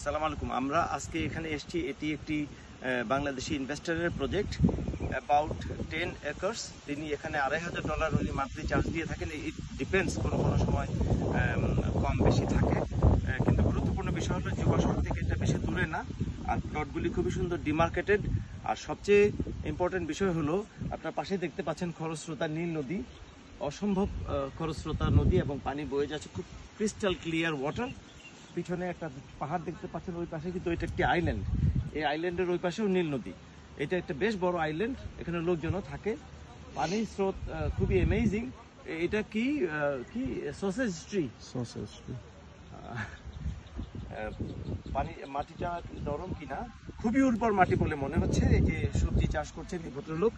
আসসালামু আলাইকুম। আমরা আজকে এখানে এসেছি, এটি একটি বাংলাদেশি ইনভেস্টরের প্রজেক্ট অ্যাবাউট 10 একর্স। তিনি এখানে $2,500 উনি মান্থলি চার্জ দিয়ে থাকেন। ইট ডিপেন্ডস, কোনো কোনো সময় কম বেশি থাকে, কিন্তু গুরুত্বপূর্ণ বিষয় হলো যুবা শহর থেকে এটা বেশি দূরে না, আর প্লটগুলি খুবই সুন্দর ডিমার্কেটেড। আর সবচেয়ে ইম্পর্টেন্ট বিষয় হলো আপনার পাশে দেখতে পাচ্ছেন খরস্রোতা নীল নদী, অসম্ভব খরস্রোতা নদী, এবং পানি বয়ে যাচ্ছে, খুব ক্রিস্টাল ক্লিয়ার ওয়াটার। পিছনে একটা পাহাড় দেখতে পাচ্ছেন, ওই পাশে কিন্তু এটা একটি আইল্যান্ড। এই আইল্যান্ডের ওই পাশেও নীল নদী। এটা একটা বেশ বড় আইল্যান্ড, এখানে লোকজনও থাকে। পানির স্রোত খুবই অ্যামেজিং। এটা কি কি সসেজ ট্রি, পানি মাটিটা নরম কিনা, খুবই উর্বর মাটি বলে মনে হচ্ছে। এই যে সবজি চাষ করছেন এই ভদ্রলোক,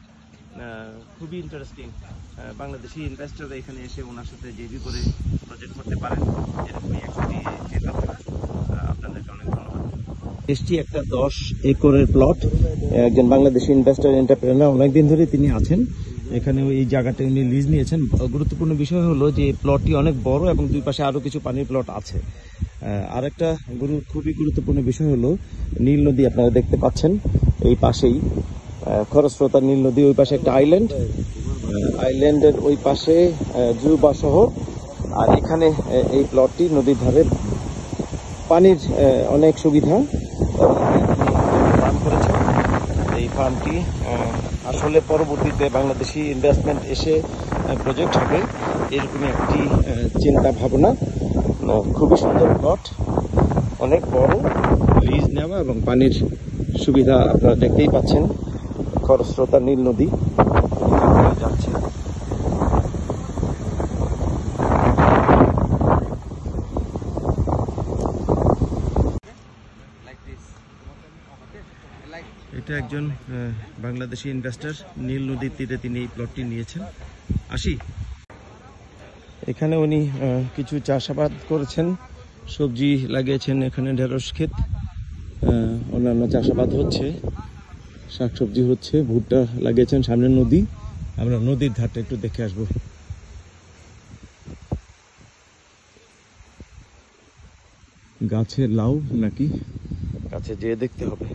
খুবই ইন্টারেস্টিং। বাংলাদেশি ইনভেস্টররা এখানে এসে ওনার সাথে জেবি করে প্রজেক্ট করতে পারেন, এরকমই একটি চিন্তাধারা। আপনাদেরকে অনেক ধন্যবাদ। এসটি একটা 10 একরের প্লট, একজন বাংলাদেশি ইনভেস্টর এন্টারপ্রেনার, অনেকদিন ধরে তিনি আছেন এখানে। এই জায়গাটা উনি লিজ নিয়েছেন। গুরুত্বপূর্ণ বিষয় হলো যে প্লটটি অনেক বড় এবং দুই পাশে আরো কিছু পানির প্লট আছে। আরেকটা খুবই গুরুত্বপূর্ণ বিষয় হলো নীল নদী আপনারা দেখতে পাচ্ছেন এই পাশেই, খরস্রোতা নীল নদী। ওই পাশে একটা আইল্যান্ড, আইল্যান্ডের ওই পাশে যুবা শহর, আর এখানে এই প্লটটি নদীর ধারে, পানির অনেক সুবিধা ফার্ম করেছে। এই ফার্মটি আসলে পরবর্তীতে বাংলাদেশি ইনভেস্টমেন্ট এসে প্রজেক্ট হবে এরকমই একটি চিন্তা ভাবনা। খুবই সুন্দর প্লট, অনেক বড়, লিজ নেওয়া এবং পানির সুবিধা আপনারা দেখতেই পাচ্ছেন। খরস্রোতা নীল নদী যাচ্ছে। এটা একজন বাংলাদেশি ইনভেস্টর, নীল নদীর তীরে তিনি এই প্লটটি নিয়েছেন। আসি, এখানে উনি কিছু চাষাবাদ করেছেন, সবজি লাগিয়েছেন, এখানে ঢেঁড়স ক্ষেত, অন্যান্য চাষাবাদ হচ্ছে, শাকসবজি হচ্ছে, ভুট্টা লাগিয়েছেন। সামনে নদী, আমরা নদীর ধারটা একটু দেখে আসবো। গাছে লাউ নাকি, গাছে যেয়ে দেখতে হবে।